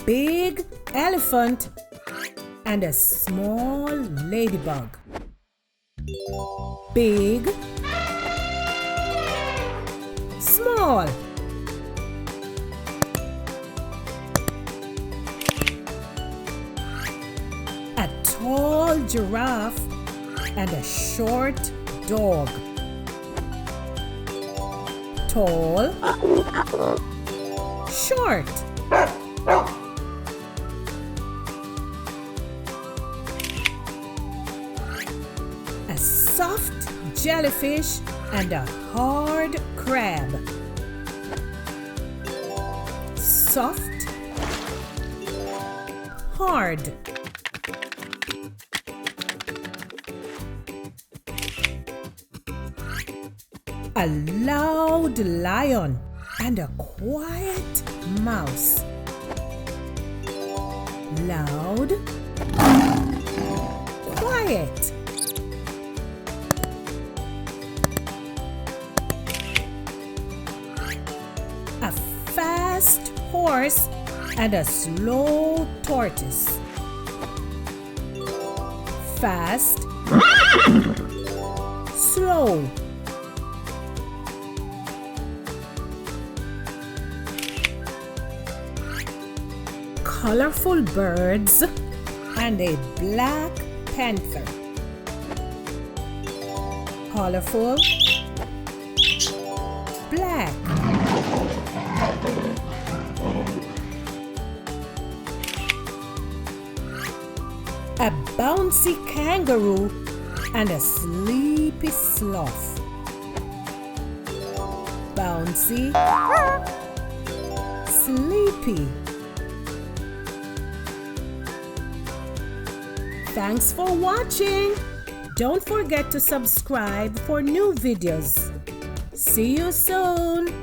big elephant, and a small ladybug. Big, small. A tall giraffe and a short dog. Tall, short. A soft jellyfish and a hard crab. Soft, hard. A loud lion and a quiet mouse. Loud, quiet. A fast horse and a slow tortoise. Fast, slow. Colorful birds and a black panther. Colorful, black. A bouncy kangaroo and a sleepy sloth. Bouncy, sleepy. Thanks for watching. Don't forget to subscribe for new videos. See you soon.